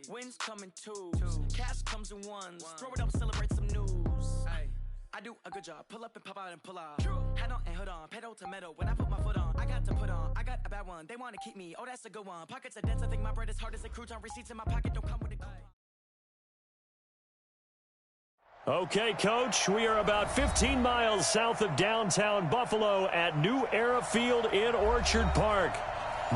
Wins come in twos. Cash comes in ones. Throw it up, celebrate some news. I do a good job. Pull up and pop out and pull out. Head on and hood on. Pedal to metal. When I put my foot on, I got to put on. I got a bad one. They want to keep me. Oh, that's a good one. Pockets are dense. I think my bread is hard as a crouton. Receipts in my pocket don't come with a coupon. Okay, Coach, we are about 15 miles south of downtown Buffalo at New Era Field in Orchard Park.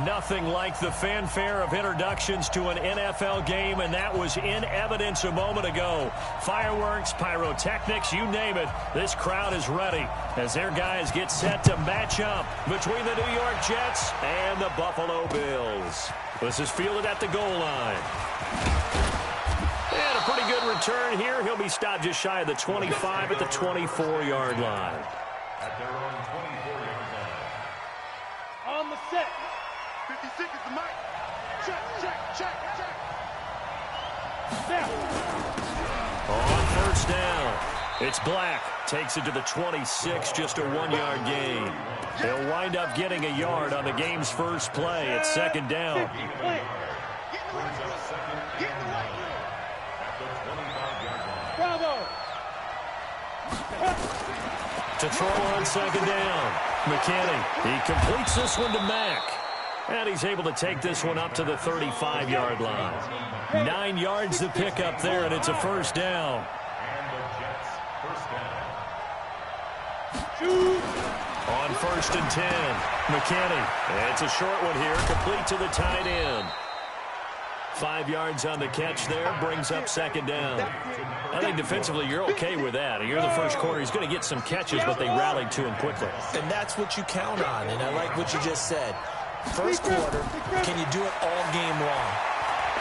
Nothing like the fanfare of introductions to an NFL game, and that was in evidence a moment ago. Fireworks, pyrotechnics, you name it, this crowd is ready as their guys get set to match up between the New York Jets and the Buffalo Bills. This is fielded at the goal line. And a pretty good return here. He'll be stopped just shy of the 25 at the 24-yard line. At their own 24-yard line. On the set. 56 is the mic. Check. On first down, it's Black. Takes it to the 26, just a 1-yard gain. He'll wind up getting a yard on the game's first play. It's second down. Bravo. To throw on second down. McKinney, he completes this one to Mack. And he's able to take this one up to the 35-yard line. 9 yards to pick up there, and it's a first down. And the Jets first down. On first and 10, McKinney. It's a short one here, complete to the tight end. 5 yards on the catch there, brings up second down. I think defensively you're okay with that. You're the first quarter. He's going to get some catches, but they rallied to him quickly. And that's what you count on, and I like what you just said. First quarter, can you do it all game long?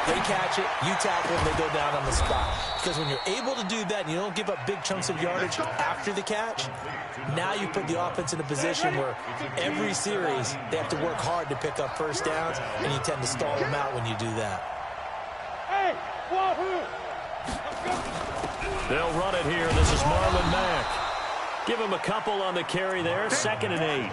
They catch it, you tackle them, they go down on the spot. Because when you're able to do that and you don't give up big chunks of yardage after the catch, now you put the offense in a position where every series they have to work hard to pick up first downs, and you tend to stall them out when you do that. Hey, wahoo! They'll run it here. This is Marlon Mack. Give him a couple on the carry there, 2nd and 8.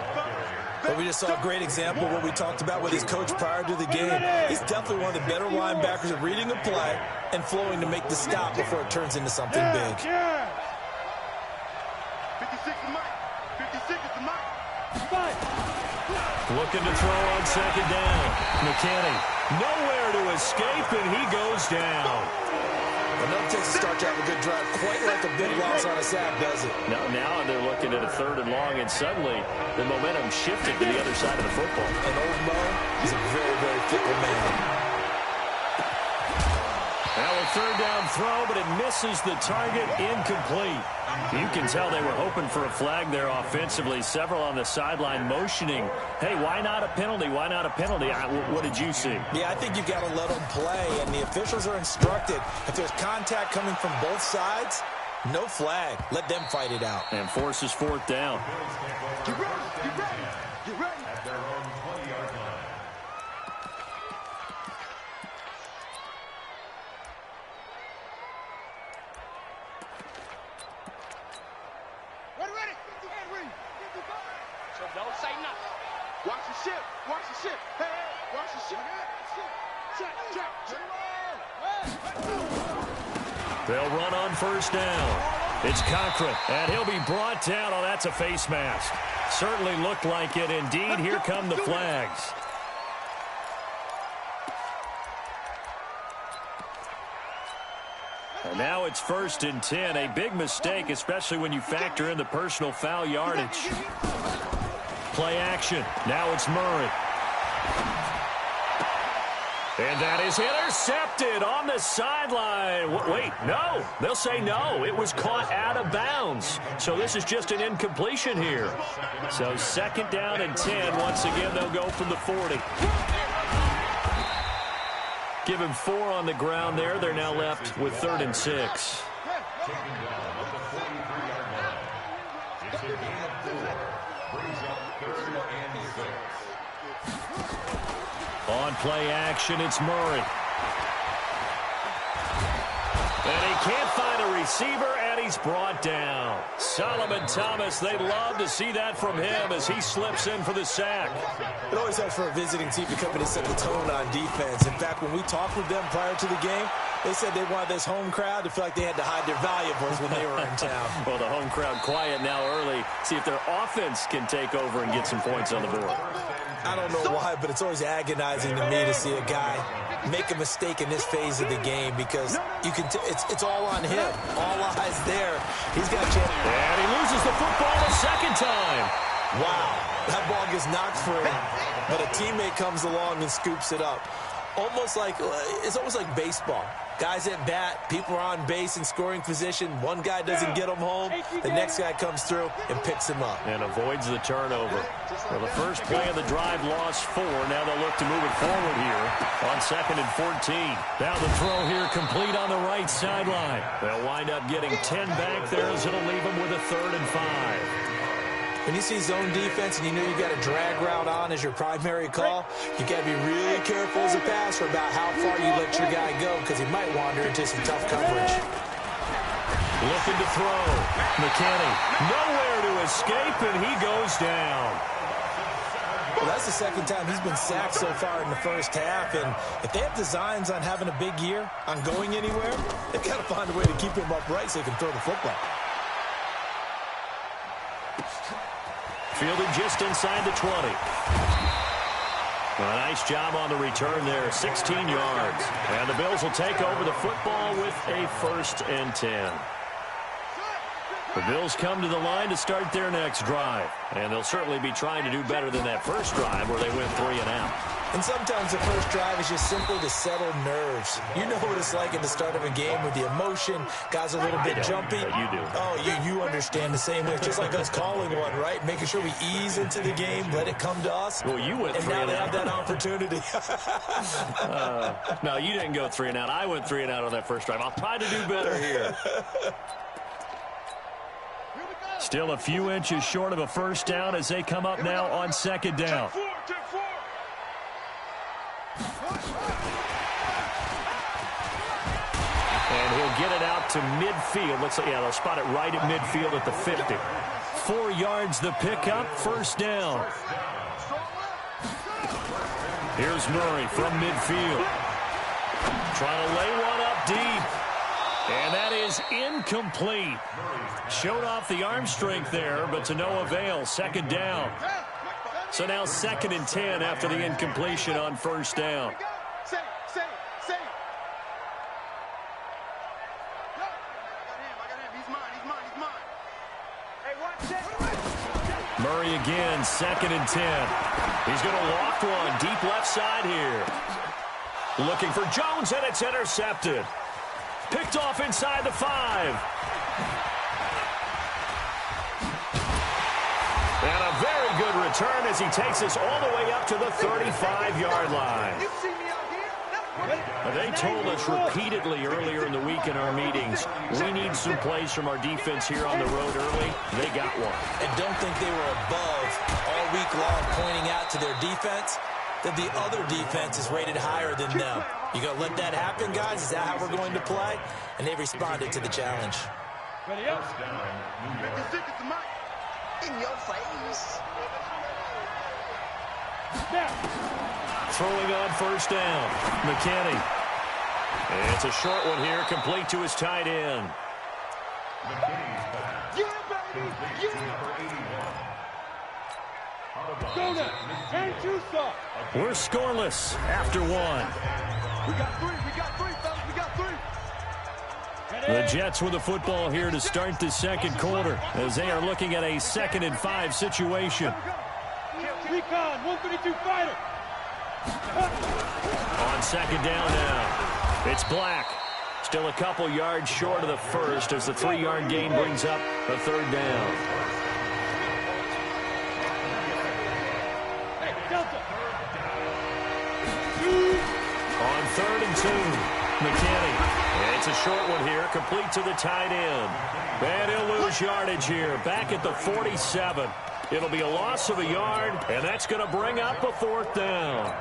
But we just saw a great example of what we talked about with his coach prior to the game. He's definitely one of the better linebackers at reading a play and flowing to make the stop before it turns into something big. 56 is the mic. 56 is the mic. Looking to throw on second down. McKinney, nowhere to escape, and he goes down. Enough takes to start to have a good drive, quite like a big loss on a sack, does it? Now they're looking at a 3rd and long, and suddenly the momentum shifted to the other side of the football. And old Mo is a very, very fickle man. Now a 3rd down throw, but it misses the target, incomplete. You can tell they were hoping for a flag there offensively. Several on the sideline motioning, hey, why not a penalty? Why not a penalty? What did you see? Yeah, I think you've got to let them play, and the officials are instructed. If there's contact coming from both sides, no flag. Let them fight it out. And forces 4th down. Get ready. At their own 20-yard line. Ready. So don't say nothing. Watch the ship. Hey, watch the ship. Check. They'll run on first down. It's Cochran, and he'll be brought down. Oh, that's a face mask. Certainly looked like it. Indeed, here come the flags. And now it's 1st and 10. A big mistake, especially when you factor in the personal foul yardage. Play action. Now it's Murray. And that is intercepted on the sideline. Wait, no. They'll say no. It was caught out of bounds. So this is just an incompletion here. So 2nd down and 10. Once again, they'll go from the 40. Give him 4 on the ground there. They're now left with 3rd and 6. Taking down at the 43-yard line. It's a gain of 4. Brings up 3rd and 6. On play action, it's Murray. And he can't find a receiver, and he's brought down. Solomon Thomas, they'd love to see that from him as he slips in for the sack. It always helps for a visiting team to come in and set the tone on defense. In fact, when we talked with them prior to the game, they said they wanted this home crowd to feel like they had to hide their valuables when they were in town. Well, the home crowd quiet now early. See if their offense can take over and get some points on the board. I don't know why, but it's always agonizing to me to see a guy make a mistake in this phase of the game because you can it's all on him. All eyes there. He's got a chance. And he loses the football a second time. Wow. That ball gets knocked free, but a teammate comes along and scoops it up. It's almost like baseball. Guys at bat, people are on base in scoring position. One guy doesn't get him home. The next guy comes through and picks him up. And avoids the turnover. Well, the first play of the drive lost 4. Now they'll look to move it forward here on 2nd and 14. Now the throw here complete on the right sideline. They'll wind up getting 10 back there as it'll leave them with a 3rd and 5. When you see zone defense and you know you got a drag route on as your primary call, you got to be really careful as a passer about how far you let your guy go because he might wander into some tough coverage. Looking to throw. McKinney nowhere to escape, and he goes down. Well, that's the second time he's been sacked so far in the first half, and if they have designs on having a big year, on going anywhere, they've got to find a way to keep him upright so he can throw the football. Fielded just inside the 20. A nice job on the return there, 16 yards. And the Bills will take over the football with a 1st and 10. The Bills come to the line to start their next drive. And they'll certainly be trying to do better than that first drive where they went 3 and out. And sometimes the first drive is just simply to settle nerves. You know what it's like at the start of a game with the emotion. Guys are a little bit jumpy. You do. Oh, you understand the same way. It's just like us calling one, right? Making sure we ease into the game, let it come to us. Well, you went 3 and out. And now they have that opportunity. No, you didn't go 3 and out. I went 3 and out on that first drive. I'll try to do better here. Still a few inches short of a first down as they come up now on 2nd down. And he'll get it out to midfield. Let's say, yeah, they'll spot it right at midfield at the 50. 4 yards the pickup, 1st down. Here's Murray from midfield. Trying to lay one up deep. And that is incomplete. Showed off the arm strength there, but to no avail. 2nd down. So now 2nd and 10 after the incompletion on 1st down. Murray again, 2nd and 10. He's going to loft one deep left side here. Looking for Jones, and it's intercepted. Picked off inside the 5. And a very good return as he takes us all the way up to the 35-yard line. They told us repeatedly earlier in the week in our meetings, we need some plays from our defense here on the road early. They got one. And don't think they were above all week long pointing out to their defense that the other defense is rated higher than them. You going to let that happen, guys? Is that how we're going to play? And they responded to the challenge. Ready up. In your face. Throwing on 1st down. McKinney. And it's a short one here, complete to his tight end. We're scoreless after 1. We got 3, fellas. We got 3. The Jets with the football here to start the 2nd quarter as they are looking at a 2nd and 5 situation. Recon, 132 fighter. On 2nd down now, it's Black. Still a couple yards short of the first as the 3-yard gain brings up a 3rd down. Hey, Delta. On 3rd and 2, McKinney. It's a short one here, complete to the tight end. And he'll lose yardage here, back at the 47. It'll be a loss of a yard, and that's going to bring up a 4th down.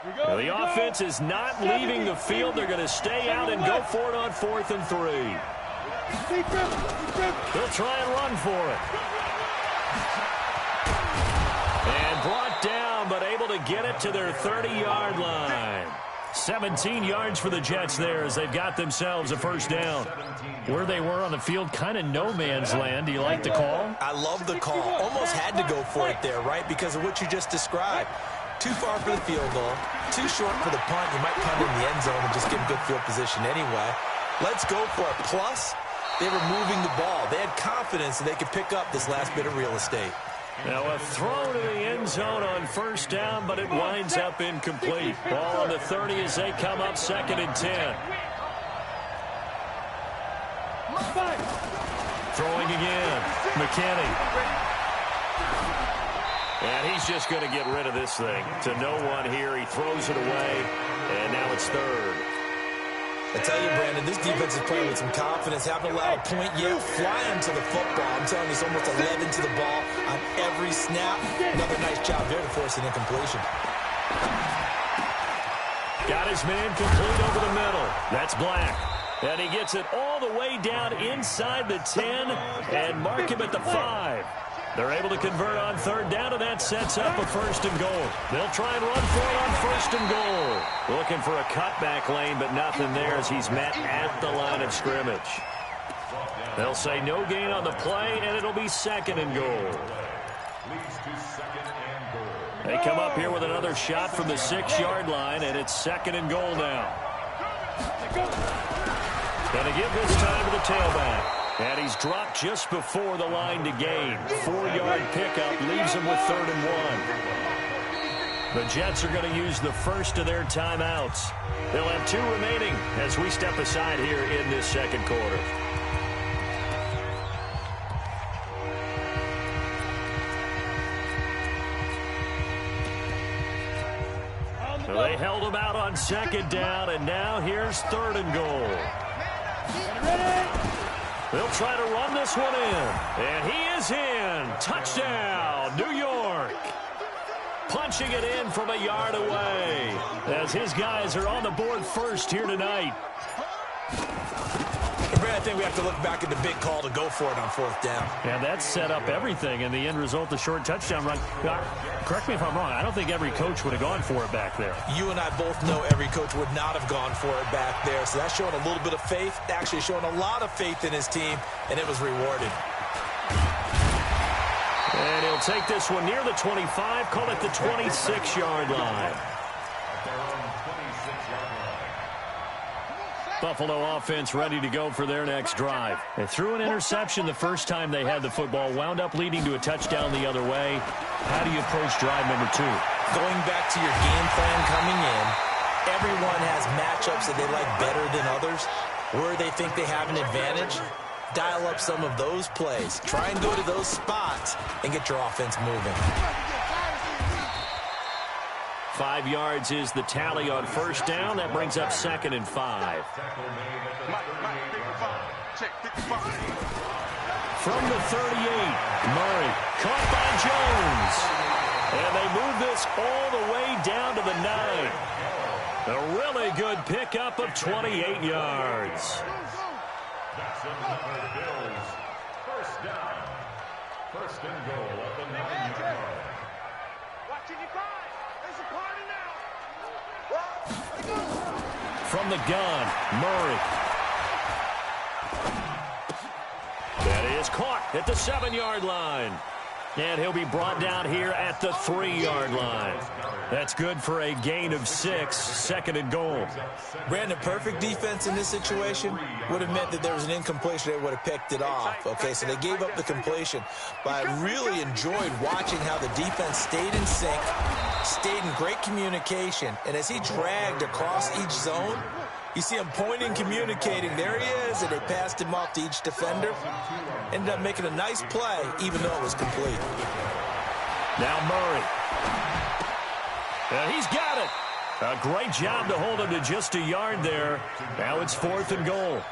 Now, the offense is not leaving the field. They're going to stay out and go for it on 4th and 3. They'll try and run for it. And brought down, but able to get it to their 30-yard line. 17 yards for the Jets there as they've got themselves a first down. Where they were on the field, kind of no man's land. Do you like the call? I love the call. Almost had to go for it there, right, because of what you just described. Too far for the field goal, too short for the punt. You might punt in the end zone and just give them good field position anyway. Let's go for it. Plus, they were moving the ball. They had confidence that they could pick up this last bit of real estate. Now a throw to the end zone on first down, but it winds up incomplete. Ball on the 30 as they come up 2nd and 10. Throwing again. McKinney. And he's just going to get rid of this thing. To no one here. He throws it away, and now it's 3rd. I tell you, Brandon, this defense is playing with some confidence. Haven't allowed a point yet. Flying to the football. I'm telling you, it's almost 11 to the ball on every snap. Another nice job there to force an incompletion. Got his man complete over the middle. That's Black. And he gets it all the way down inside the 10 and mark him at the 5. They're able to convert on 3rd down, and that sets up a 1st and goal. They'll try and run for it on 1st and goal. Looking for a cutback lane, but nothing there as he's met at the line of scrimmage. They'll say no gain on the play, and it'll be 2nd and goal. They come up here with another shot from the 6-yard line, and it's 2nd and goal now. Going to give this time to the tailback. And he's dropped just before the line to gain. 4-yard pickup leaves him with 3rd and 1. The Jets are going to use the first of their timeouts. They'll have 2 remaining as we step aside here in this 2nd quarter. So they held him out on 2nd down, and now here's 3rd and goal. They'll try to run this one in. And he is in. Touchdown, New York. Punching it in from a yard away as his guys are on the board first here tonight. Brad, I think we have to look back at the big call to go for it on 4th down. And that set up everything, and the end result, the short touchdown run. Correct me if I'm wrong. I don't think every coach would have gone for it back there. You and I both know every coach would not have gone for it back there. So that's showing a little bit of faith, actually showing a lot of faith in his team, and it was rewarded. And he'll take this one near the 25, call it the 26-yard line. Buffalo offense ready to go for their next drive. They threw an interception the first time they had the football, wound up leading to a touchdown the other way. How do you approach drive number 2? Going back to your game plan coming in, everyone has matchups that they like better than others. Where they think they have an advantage, dial up some of those plays. Try and go to those spots and get your offense moving. 5 yards is the tally on first down. That brings up 2nd and 5. From the 38, Murray caught by Jones. And they move this all the way down to the 9. A really good pickup of 28 yards. First down. 1st and goal at the 9-yard line. From the gun, Murray. That is caught at the 7-yard line. And he'll be brought down here at the 3-yard line. That's good for a gain of 6, 2nd and goal. Brandon, perfect defense in this situation would have meant that there was an incompletion. They would have picked it off. Okay, so they gave up the completion. But I really enjoyed watching how the defense stayed in sync, stayed in great communication. And as he dragged across each zone, you see him pointing, communicating. There he is, and they passed him off to each defender. Ended up making a nice play, even though it was complete. Now Murray. And he's got it. A great job to hold him to just a yard there. Now it's 4th and goal.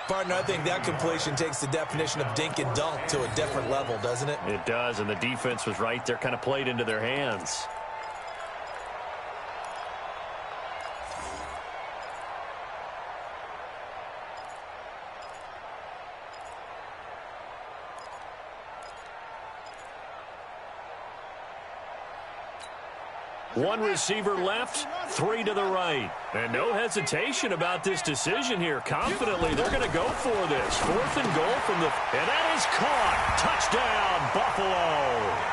Partner, I think that completion takes the definition of dink and dunk to a different level, doesn't it? It does, and the defense was right there, kind of played into their hands. One receiver left, 3 to the right. And no hesitation about this decision here. Confidently, they're going to go for this. 4th and goal from the... And that is caught. Touchdown, Buffalo.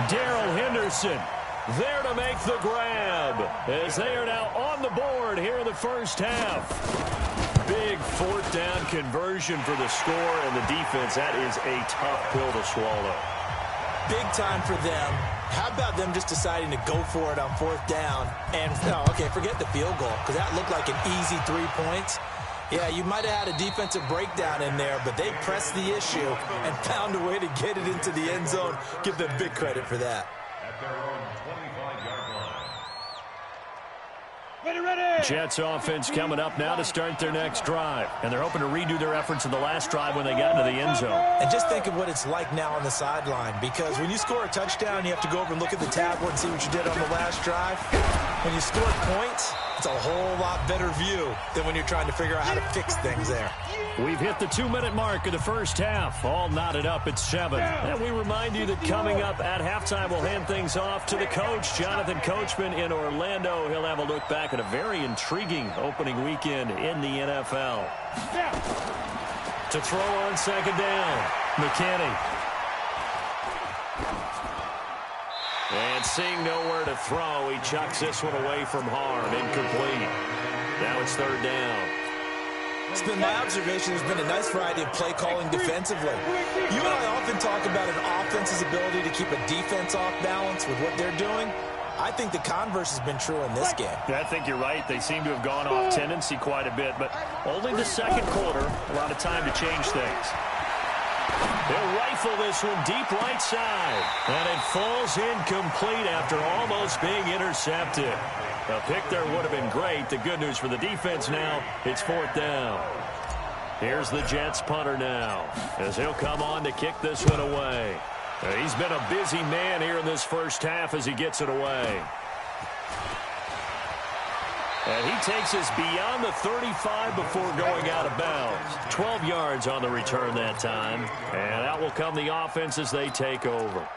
Darrell Henderson there to make the grab as they are now on the board here in the first half. Big 4th down conversion for the score, and the defense, that is a tough pill to swallow. Big time for them. How about them just deciding to go for it on 4th down? And, okay, forget the field goal, because that looked like an easy 3 points. Yeah, you might have had a defensive breakdown in there, but they pressed the issue and found a way to get it into the end zone. Give them big credit for that. At their own 25-yard line. Jets offense coming up now to start their next drive. And they're hoping to redo their efforts in the last drive when they got into the end zone. And just think of what it's like now on the sideline, because when you score a touchdown, you have to go over and look at the tablet and see what you did on the last drive. When you score points, it's a whole lot better view than when you're trying to figure out how to fix things there. We've hit the 2-minute mark of the first half. All knotted up at 7. And we remind you that coming up at halftime, we'll hand things off to the coach, Jonathan Coachman in Orlando. He'll have a look back at a very intriguing opening weekend in the NFL. To throw on 2nd down, McKinney. And seeing nowhere to throw, he chucks this one away from harm. Incomplete. Now it's 3rd down. It's been my observation there's been a nice variety of play calling defensively. You and I often talk about an offense's ability to keep a defense off balance with what they're doing. I think the converse has been true in this game. I think you're right. They seem to have gone off tendency quite a bit, but only the 2nd quarter, a lot of time to change things. They'll rifle this one deep right side, and it falls incomplete after almost being intercepted. A pick there would have been great. The good news for the defense now, it's 4th down. Here's the Jets punter now, as he'll come on to kick this one away. He's been a busy man here in this first half as he gets it away. And he takes us beyond the 35 before going out of bounds. 12 yards on the return that time. And out will come the offense as they take over.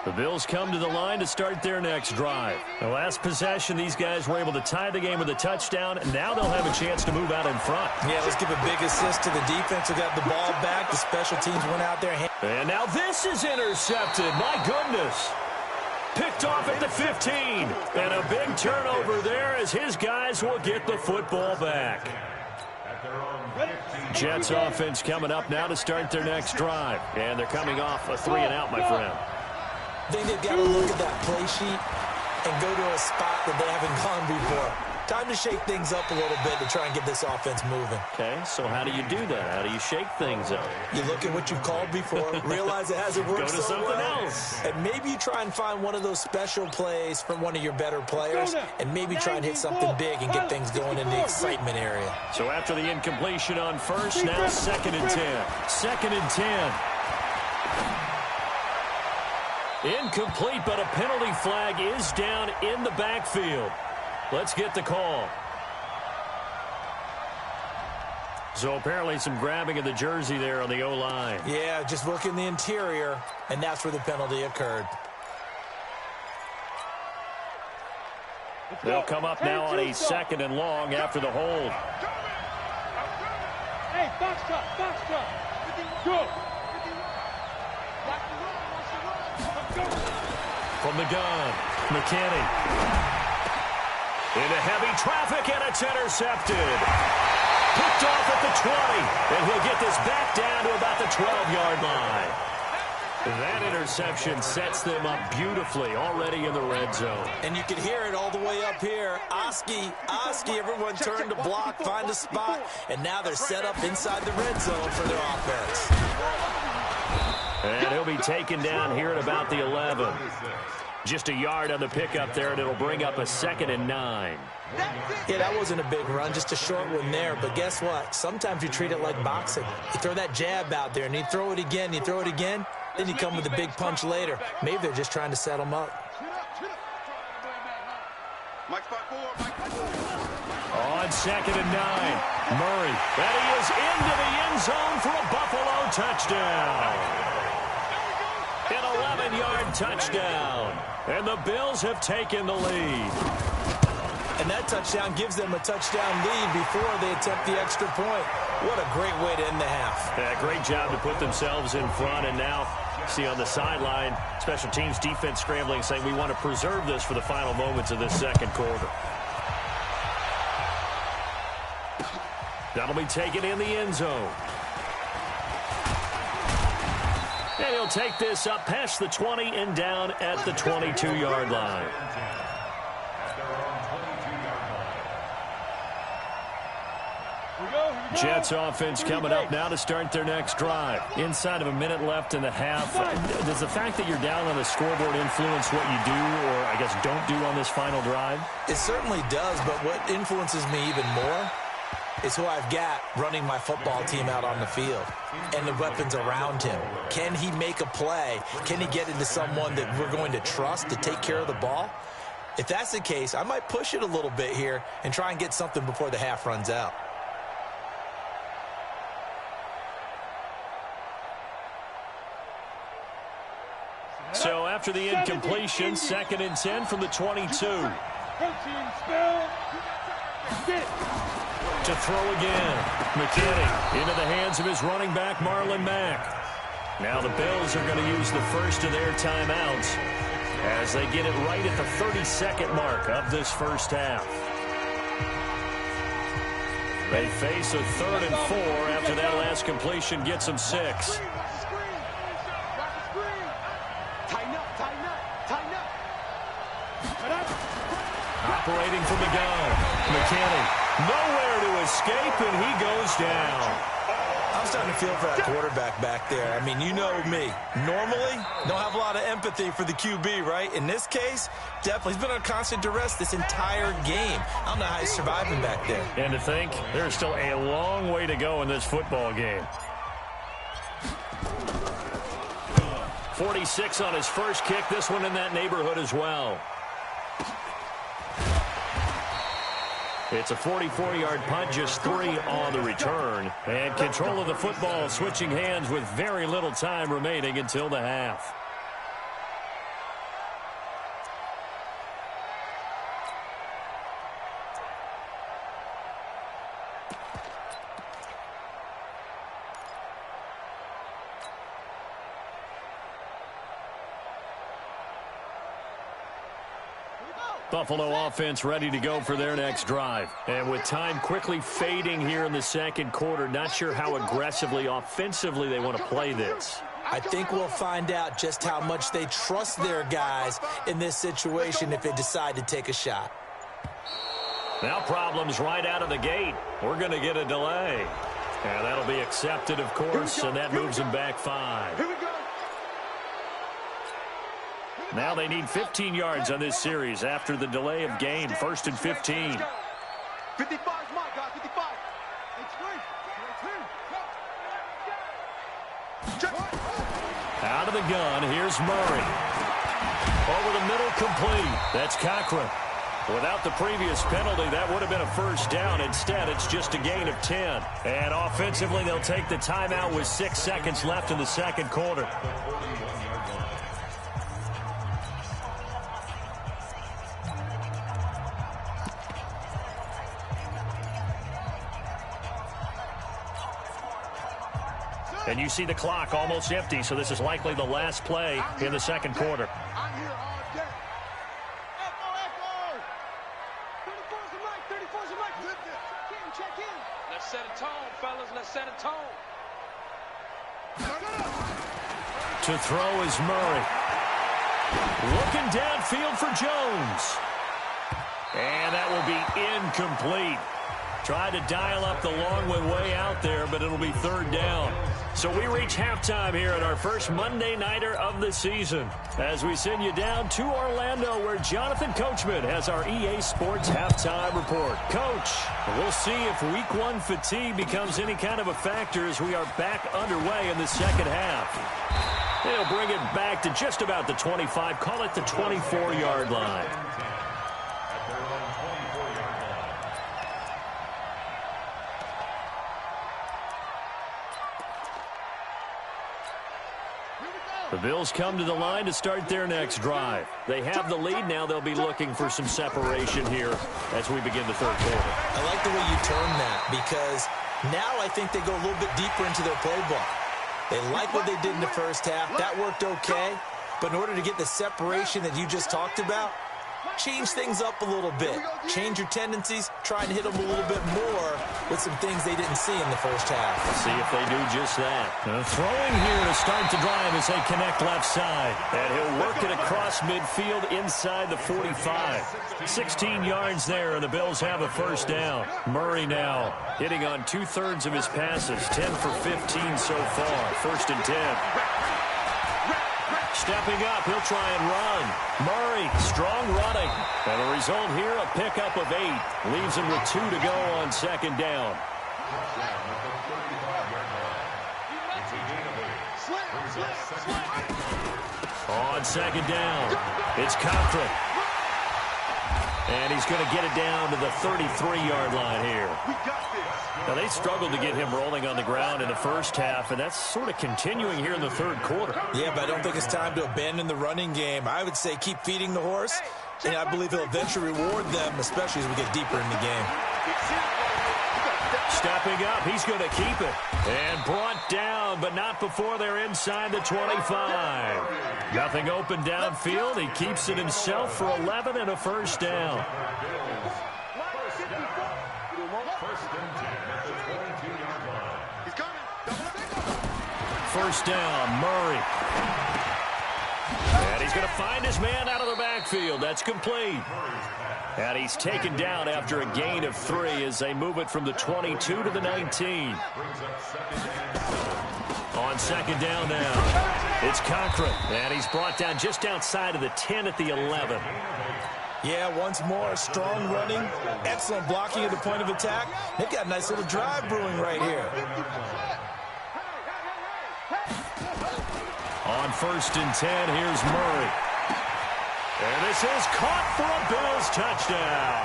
The Bills come to the line to start their next drive. The last possession, these guys were able to tie the game with a touchdown, and now they'll have a chance to move out in front. Yeah, let's give a big assist to the defense who got the ball back. The special teams went out there. And now this is intercepted. My goodness. Picked off at the 15. And a big turnover there as his guys will get the football back. Jets offense coming up now to start their next drive. And they're coming off a 3-and-out, my friend. I think they've got to look at that play sheet and go to a spot that they haven't gone before. Time to shake things up a little bit to try and get this offense moving. Okay, so how do you do that? How do you shake things up? You look at what you've called before, realize it hasn't worked go to so something well, else. and maybe you try and find one of those special plays from one of your better players, and maybe try and hit something big and get things going in the excitement area. So after the incompletion on first, now 2nd and 10. 2nd and 10. Incomplete, but a penalty flag is down in the backfield. Let's get the call. So apparently some grabbing of the jersey there on the O-line. Yeah, just working the interior, and that's where the penalty occurred. They'll come up now on a 2nd and long after the hold. Hey, box top. Go. From the gun, McKinney. Into heavy traffic, and it's intercepted. Picked off at the 20, and he'll get this back down to about the 12-yard line. That interception sets them up beautifully already in the red zone. And you can hear it all the way up here. Oski, everyone turned to block, find a spot, and now they're set up inside the red zone for their offense. And he'll be taken down here at about the 11. Just a yard on the pickup there, and it'll bring up a 2nd and 9. Yeah, that wasn't a big run, just a short one there. But guess what? Sometimes you treat it like boxing. You throw that jab out there, and you throw it again, then you come with a big punch later. Maybe they're just trying to set them up. On 2nd and 9, Murray. And he is into the end zone for a Buffalo touchdown. And 11-yard touchdown. And the Bills have taken the lead. And that touchdown gives them a touchdown lead before they attempt the extra point. What a great way to end the half. Yeah, great job to put themselves in front. And now, see on the sideline, special teams defense scrambling, saying we want to preserve this for the final moments of this second quarter. That'll be taken in the end zone. And he'll take this up past the 20 and down at the 22-yard line. Jets offense coming up now to start their next drive. Inside of a minute left in the half. Does the fact that you're down on the scoreboard influence what you do, or I guess don't do on this final drive? It certainly does, but what influences me even more is who I've got running my football team out on the field and the weapons around him. Can he make a play? Can he get into someone that we're going to trust to take care of the ball? If that's the case, I might push it a little bit here and try and get something before the half runs out. So after the incompletion, 2nd and 10 from the 22. To throw again. McKinney into the hands of his running back, Marlon Mack. Now the Bills are going to use the first of their timeouts as they get it right at the 32nd mark of this first half. They face a 3rd and 4 after that last completion gets them 6. Operating from the gun. McKinney nowhere to escape, and he goes down. I'm starting to feel for that quarterback back there. I mean, you know me. Normally, don't have a lot of empathy for the QB, right? In this case, definitely. He's been on constant duress this entire game. I don't know how he's surviving back there. And to think, there's still a long way to go in this football game. 46 on his first kick. This one in that neighborhood as well. It's a 44-yard punt, just 3 on the return. And control of the football switching hands with very little time remaining until the half. Buffalo offense ready to go for their next drive. And with time quickly fading here in the second quarter, not sure how aggressively, offensively they want to play this. I think we'll find out just how much they trust their guys in this situation if they decide to take a shot. Now problems right out of the gate. We're going to get a delay. And that'll be accepted, of course, and that moves them back 5. Here we go. Now they need 15 yards on this series after the delay of game. 1st and 15. 55 is my guy, 55. Out of the gun, here's Murray. Over the middle, complete. That's Cochran. Without the previous penalty, that would have been a first down. Instead, it's just a gain of 10. And offensively, they'll take the timeout with 6 seconds left in the second quarter. And you see the clock almost empty, so this is likely the last play in the second quarter. I'm here all day. Echo, echo. 34's the mic, 34's the mic. Check in. Let's set a tone, fellas. Let's set a tone. To throw is Murray. Looking downfield for Jones. And that will be incomplete. Tried to dial up the long one way out there, but it'll be 3rd down. So we reach halftime here at our first Monday Nighter of the season as we send you down to Orlando where Jonathan Coachman has our EA Sports Halftime Report. Coach, we'll see if Week 1 fatigue becomes any kind of a factor as we are back underway in the second half. They'll bring it back to just about the 25, call it the 24-yard line. The Bills come to the line to start their next drive. They have the lead. Now they'll be looking for some separation here as we begin the third quarter. I like the way you term that because now I think they go a little bit deeper into their playbook. They like what they did in the first half. That worked okay. But in order to get the separation that you just talked about, change things up a little bit. Change your tendencies. Try and hit them a little bit more with some things they didn't see in the first half. Let's see if they do just that. Throwing here to start the drive as they connect left side. And he'll work it across midfield inside the 45. 16 yards there, and the Bills have a first down. Murray now hitting on 2/3 of his passes. 10 for 15 so far. 1st and 10. Stepping up, he'll try and run. Murray, strong running. And the result here, a pickup of 8. Leaves him with 2 to go on 2nd down. On 2nd down, it's Cochran. And he's going to get it down to the 33-yard line here. Now, they struggled to get him rolling on the ground in the first half, and that's sort of continuing here in the third quarter. Yeah, but I don't think it's time to abandon the running game. I would say keep feeding the horse, and I believe he'll eventually reward them, especially as we get deeper in the game. Stepping up, he's going to keep it. And brought down, but not before they're inside the 25. Nothing open downfield. He keeps it himself for 11 and a first down. First down, Murray. And he's going to find his man out of the backfield. That's complete. And he's taken down after a gain of 3 as they move it from the 22 to the 19. On 2nd down now, it's Cochran. And he's brought down just outside of the 10 at the 11. Yeah, once more, strong running, excellent blocking at the point of attack. They've got a nice little drive brewing right here. On 1st and 10, here's Murray. And this is caught for a Bills touchdown.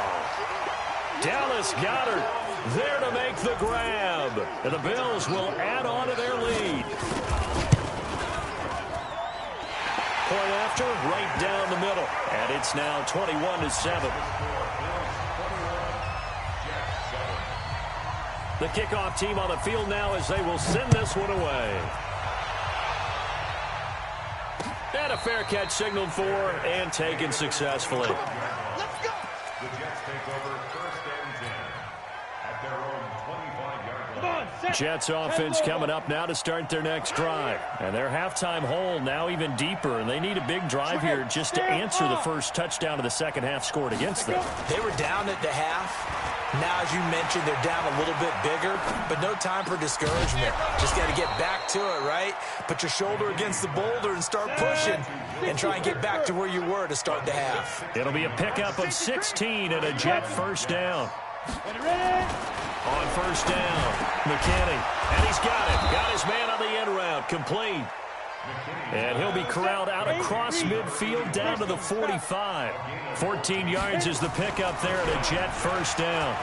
Dallas Goedert there to make the grab. And the Bills will add on to their lead. Point after, right down the middle. And it's now 21-7. The kickoff team on the field now as they will send this one away. And a fair catch signaled for and taken successfully. The Jets take over 1st and 10 at their own 25-yard line. Jets offense coming up now to start their next drive. And their halftime hole now even deeper. And they need a big drive here just to answer the first touchdown of the second half scored against them. They were down at the half. Now, as you mentioned, they're down a little bit bigger, but no time for discouragement. Just got to get back to it, right? Put your shoulder against the boulder and start pushing and try and get back to where you were to start the half. It'll be a pickup of 16 and a Jet first down. On 1st down, McKinney. And he's got it. Got his man on the end route. Complete. And he'll be corralled out across midfield down to the 45. 14 yards is the pickup there at a Jet first down.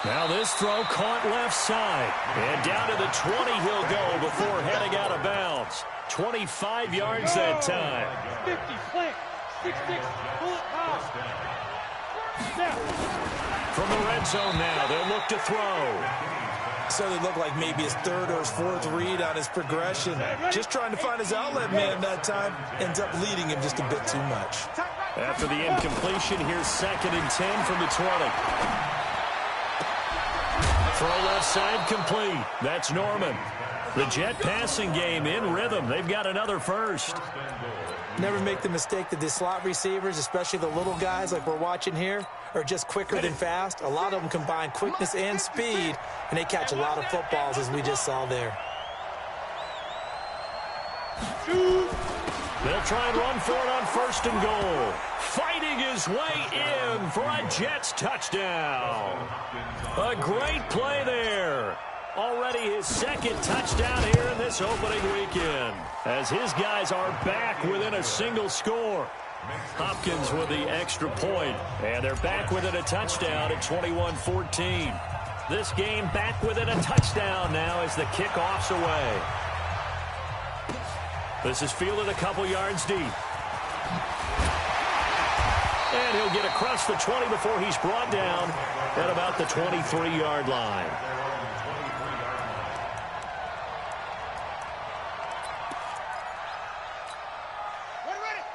Now this throw caught left side. And down to the 20 he'll go before heading out of bounds. 25 yards that time. 50, slant, 6-6, pull it out. From the red zone now, they'll look to throw. So they look like maybe his 3rd or his 4th read on his progression. Just trying to find his outlet man that time. Ends up leading him just a bit too much. After the incompletion, here's 2nd and 10 from the 20. Throw left side complete. That's Norman. The Jet passing game in rhythm. They've got another first. Never make the mistake that the slot receivers, especially the little guys like we're watching here, are just quicker than fast. A lot of them combine quickness and speed, and they catch a lot of footballs, as we just saw there. They'll try and run for it on 1st and goal. Fighting his way in for a Jets touchdown. A great play there. Already his 2nd touchdown here in this opening weekend, as his guys are back within a single score. Hopkins with the extra point, and they're back within a touchdown at 21-14. This game back within a touchdown now as the kickoff's away. This is fielded a couple yards deep. And he'll get across the 20 before he's brought down at about the 23-yard line.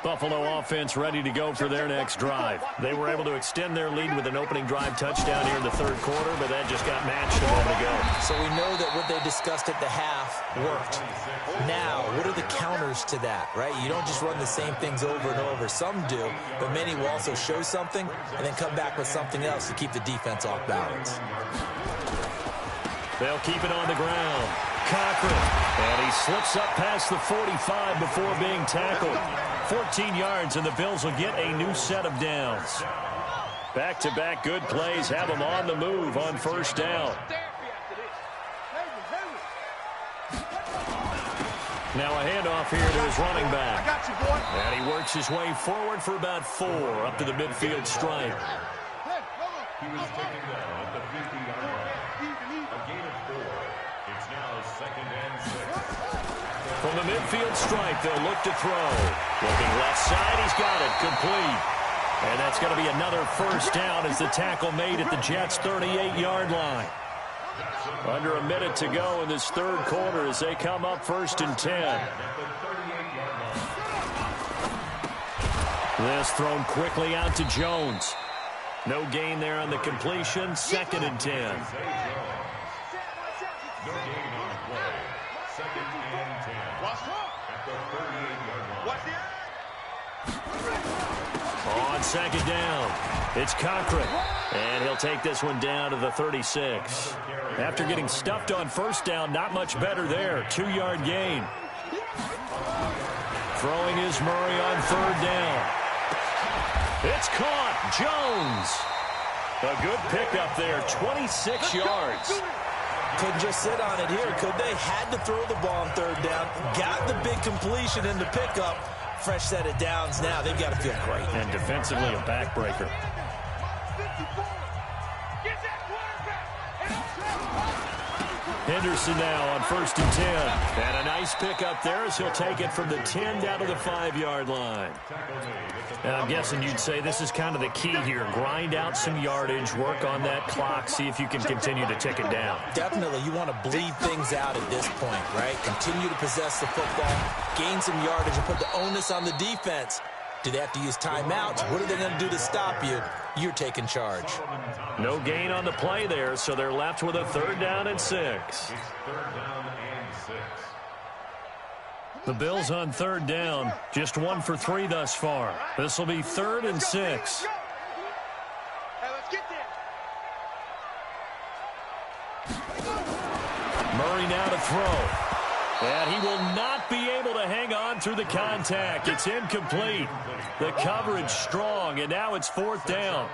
Buffalo offense ready to go for their next drive. They were able to extend their lead with an opening drive touchdown here in the third quarter, but that just got matched a moment ago. So we know that what they discussed at the half worked. Now, what are the counters to that, right? You don't just run the same things over and over. Some do, but many will also show something and then come back with something else to keep the defense off balance. They'll keep it on the ground. Cochran, and he slips up past the 45 before being tackled. 14 yards, and the Bills will get a new set of downs. Back-to-back good plays have them on the move on first down. Now a handoff here to his running back. I got you, boy. And he works his way forward for about 4 up to the midfield stripe. He was taken down at the 50-yard line. A gain of 4. It's now 2nd and 6. From the midfield stripe, they'll look to throw. Looking left side, he's got it. Complete. And that's going to be another first down as the tackle made at the Jets' 38-yard line. Under a minute to go in this third quarter as they come up 1st and 10. This thrown quickly out to Jones. No gain there on the completion. 2nd and 10. No gain on the play. 2nd and 10. At the 38-yard line. On 2nd down, it's Cochran. And he'll take this one down to the 36. After getting stuffed on first down, not much better there. 2-yard gain. Throwing is Murray on 3rd down. It's caught. Jones. A good pickup there. 26 yards. Couldn't just sit on it here, could they? Had to throw the ball on 3rd down. Got the big completion in the pickup. Fresh set of downs now. They've got to feel great. And defensively a backbreaker. Henderson now on 1st and 10. And a nice pickup there as he'll take it from the 10 down to the 5-yard line. And I'm guessing you'd say this is kind of the key here. Grind out some yardage, work on that clock, see if you can continue to tick it down. Definitely, you want to bleed things out at this point, right? Continue to possess the football, gain some yardage, and put the onus on the defense. Do they have to use timeouts? What are they going to do to stop you? You're taking charge. No gain on the play there, so they're left with a 3rd down and 6. It's 3rd down and 6. The Bills on 3rd down, just 1 for 3 thus far. This will be 3rd and 6. Hey, let's get there. Murray now to throw. And he will not be able to hang on through the contact. It's incomplete. The coverage strong, and now it's 4th down.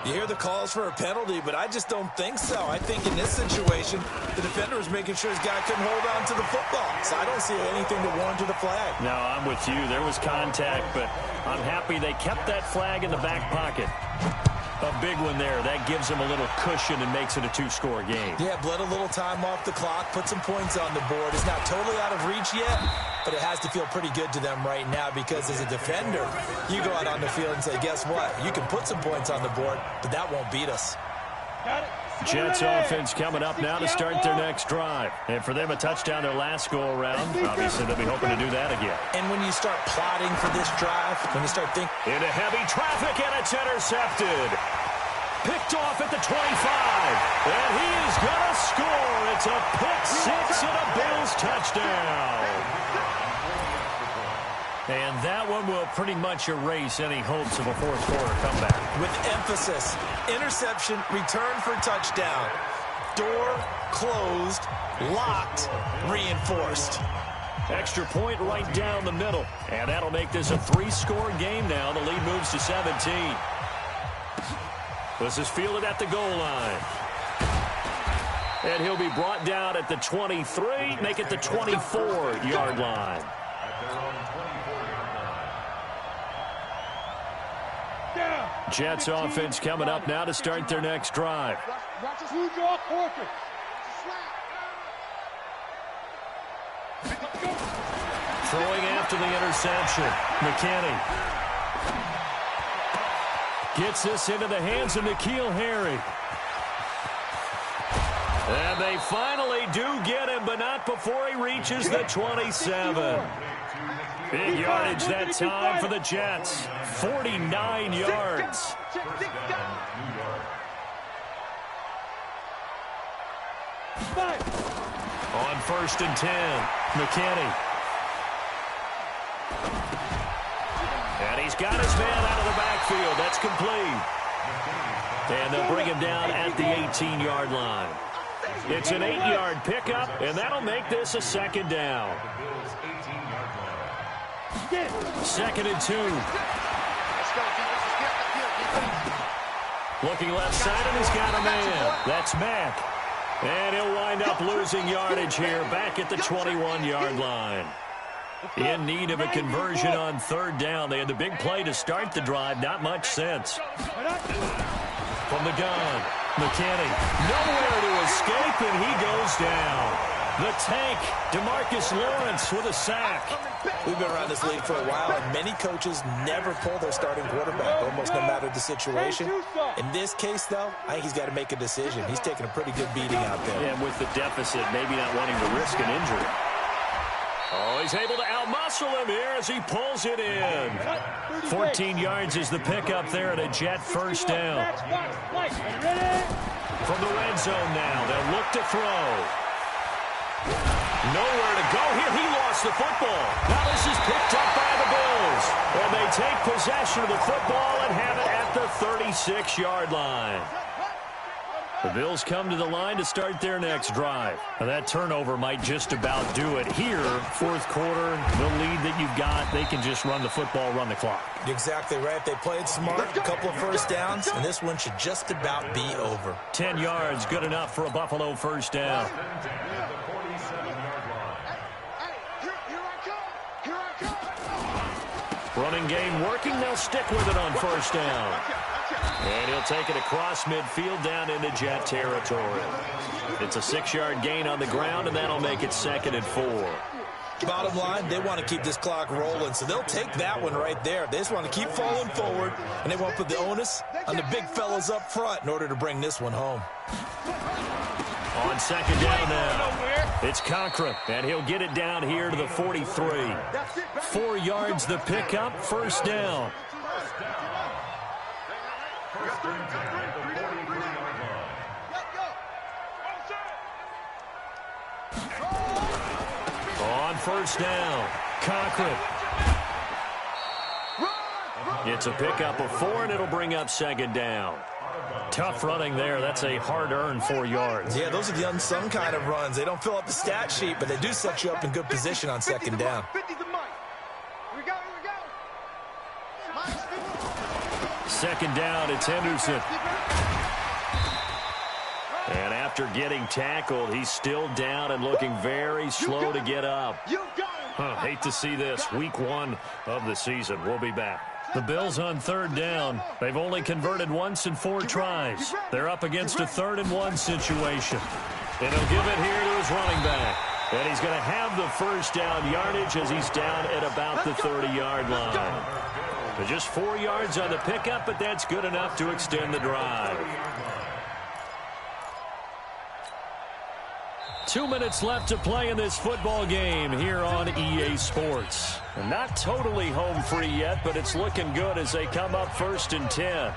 You hear the calls for a penalty, but I just don't think so. I think in this situation, the defender was making sure his guy couldn't hold on to the football. So I don't see anything to warrant the flag. No, I'm with you. There was contact, but I'm happy they kept that flag in the back pocket. A big one there. That gives them a little cushion and makes it a 2-score game. Yeah, bled a little time off the clock, put some points on the board. It's not totally out of reach yet, but it has to feel pretty good to them right now because as a defender, you go out on the field and say, guess what? You can put some points on the board, but that won't beat us. Jets offense coming up now to start their next drive. And for them, a touchdown their last go-around. Obviously, they'll be hoping to do that again. And when you start plotting for this drive, when you start thinking... Into heavy traffic, and it's intercepted. Picked off at the 25. And he is going to score. It's a pick 6 and a Bills touchdown. And that one will pretty much erase any hopes of a fourth-quarter comeback. With emphasis, interception, return for touchdown. Door closed, locked, reinforced. Extra point right down the middle. And that'll make this a 3-score game now. The lead moves to 17. This is fielded at the goal line. And he'll be brought down at the 23, make it the 24-yard line. Jets offense coming up now to start their next drive. Throwing after the interception. McKinney gets this into the hands of N'Keal Harry. And they finally do get him, but not before he reaches the 27. Big yardage that time for the Jets. 49 yards. On 1st and 10, McKinney. And he's got his man out of the backfield. That's complete. And they'll bring him down at the 18-yard line. It's an 8-yard pickup, and that'll make this a 2nd down. 2nd and 2. Looking left side, and he's got a man. That's Mack. And he'll wind up losing yardage here back at the 21-yard line. In need of a conversion on 3rd down. They had the big play to start the drive. Not much sense. From the gun, McKinney. Nowhere to escape, and he goes down. The tank, DeMarcus Lawrence with a sack. We've been around this league for a while, and many coaches never pull their starting quarterback, almost no matter the situation. In this case, though, I think he's got to make a decision. He's taking a pretty good beating out there. And with the deficit, maybe not wanting to risk an injury. Oh, he's able to outmuscle him here as he pulls it in. 14 yards is the pickup there at a Jet 1st down. From the red zone now, they'll look to throw. Nowhere to go here. He lost the football. Now this is picked up by the Bills. And they take possession of the football and have it at the 36-yard line. The Bills come to the line to start their next drive. Now that turnover might just about do it here. 4th quarter, the lead that you've got, they can just run the football, run the clock. Exactly right. They played smart, a couple of 1st downs, and this one should just about be over. 10 yards, good enough for a Buffalo 1st down. Running game working. They'll stick with it on 1st down. And he'll take it across midfield down into Jet territory. It's a 6-yard gain on the ground, and that'll make it 2nd and 4. Bottom line, they want to keep this clock rolling, so they'll take that one right there. They just want to keep falling forward, and they want to put the onus on the big fellas up front in order to bring this one home. On 2nd down now, it's Cochran, and he'll get it down here to the 43. 4 yards the pickup, 1st down. On 1st down, Cochran. It's a pickup of 4, and it'll bring up 2nd down. Tough running there. That's a hard-earned 4 yards. Yeah, those are the unsung kind of runs. They don't fill up the stat sheet, but they do set you up in good position on 2nd down. 2nd down, it's Henderson. And after getting tackled, he's still down and looking very slow to get up. Hate to see this. Week 1 of the season. We'll be back. The Bills on 3rd down. They've only converted once in 4 tries. They're up against a 3rd and 1 situation. And he'll give it here to his running back. And he's going to have the 1st down yardage as he's down at about the 30-yard line. But just 4 yards on the pickup, but that's good enough to extend the drive. 2 minutes left to play in this football game here on EA Sports. And not totally home free yet, but it's looking good as they come up 1st and 10.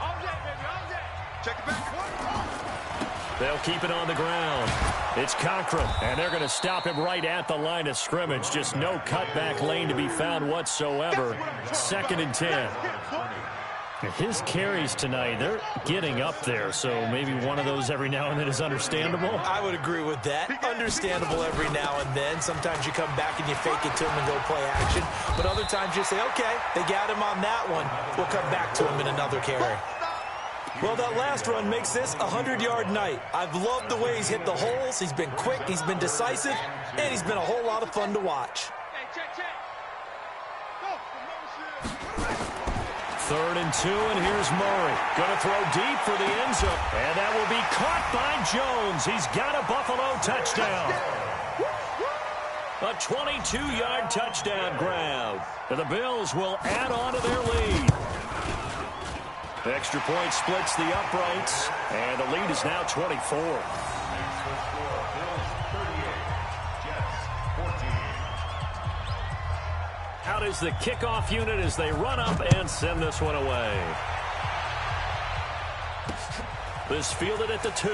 They'll keep it on the ground. It's Cochran, and they're going to stop him right at the line of scrimmage. Just no cutback lane to be found whatsoever. 2nd and 10. His carries tonight, they're getting up there, so maybe one of those every now and then is understandable. I would agree with that. Understandable every now and then. Sometimes you come back and you fake it to him and go play action. But other times you say, okay, they got him on that one. We'll come back to him in another carry. Well, that last run makes this a 100-yard night. I've loved the way he's hit the holes. He's been quick, he's been decisive, and he's been a whole lot of fun to watch. 3rd and 2, and here's Murray. Going to throw deep for the end zone. And that will be caught by Jones. He's got a Buffalo touchdown. A 22-yard touchdown grab. And the Bills will add on to their lead. The extra point splits the uprights, and the lead is now 24. Out is the kickoff unit as they run up and send this one away. This fielded at the 2.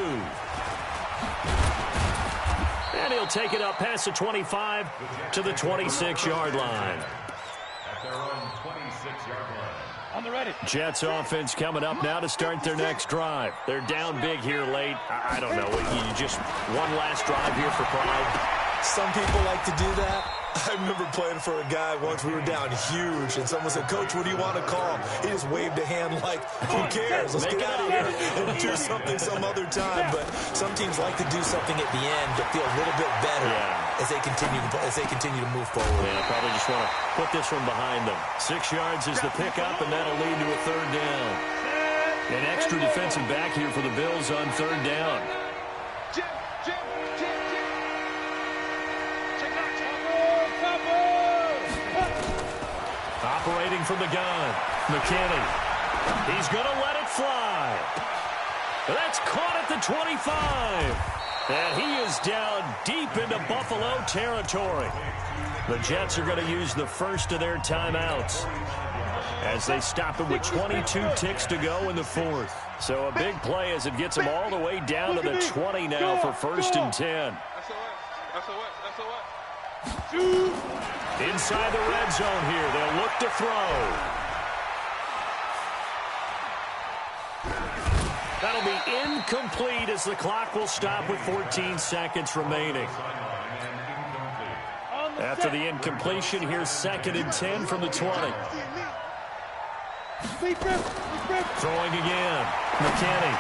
And he'll take it up past the 25 to the 26-yard line. At their own 26-yard line. On the ready. Jets offense coming up now to start their next drive. They're down big here late. I don't know. You just one last drive here for pride. Some people like to do that. I remember playing for a guy once. We were down huge, and someone said, "Coach, what do you want to call?" He just waved a hand like, "Who cares? Let's get out of here and do something some other time." But some teams like to do something at the end to feel a little bit better as they continue to move forward. Yeah, probably just want to put this one behind them. 6 yards is the pickup, and that'll lead to a 3rd down. An extra defensive back here for the Bills on 3rd down. Operating from the gun, McKinney. He's going to let it fly. That's caught at the 25. And he is down deep into Buffalo territory. The Jets are going to use the first of their timeouts as they stop it with 22 ticks to go in the 4th. So a big play as it gets them all the way down to the 20 now for 1st and 10. Inside the red zone here. They'll look to throw. That'll be incomplete as the clock will stop with 14 seconds remaining. After the incompletion, here's 2nd and 10 from the 20. Throwing again. McKinney.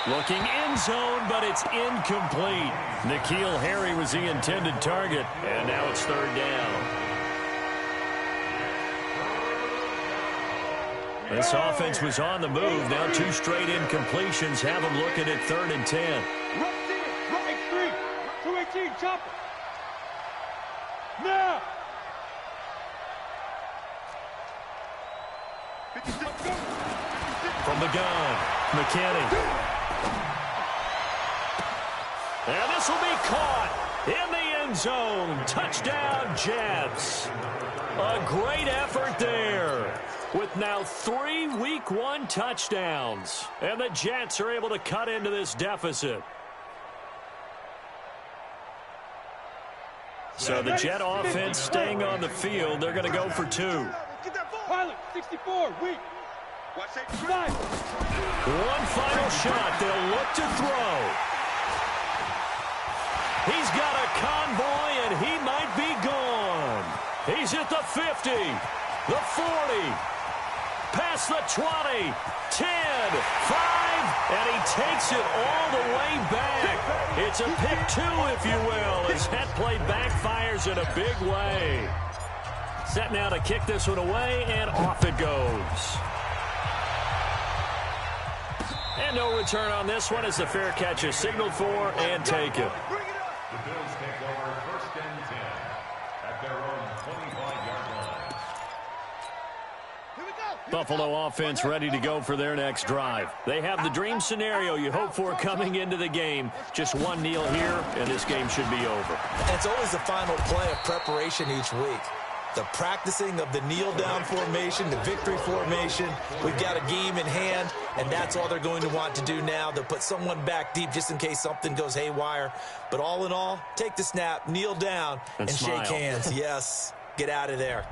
Looking end zone, but it's incomplete. N'Keal Harry was the intended target, and now it's 3rd down. This offense was on the move. Now 2 straight incompletions have them looking at 3rd and 10. Right 3. 218, chop it. Now. From the gun, McKinney. And this will be caught in the end zone. Touchdown, Jets. A great effort there with now 3 Week 1 touchdowns. And the Jets are able to cut into this deficit. So the Jet offense staying on the field. They're going to go for 2. Pilot, 64, weak. One final shot. They'll look to throw. He's got a convoy, and he might be gone. He's at the 50, the 40, past the 20, 10, 5, and he takes it all the way back. It's a pick 2, if you will, as that play backfires in a big way. Set now to kick this one away, and off it goes. And no return on this one as the fair catch is signaled for and taken. The Bills take over 1st and 10 at their own 25-yard line. Here we go. Buffalo offense ready to go for their next drive. They have the dream scenario you hope for coming into the game. Just one kneel here, and this game should be over. It's always the final play of preparation each week. The practicing of the kneel-down formation, the victory formation. We've got a game in hand, and that's all they're going to want to do now. They'll put someone back deep just in case something goes haywire. But all in all, take the snap, kneel down, and smile. shake hands. Yes, get out of there.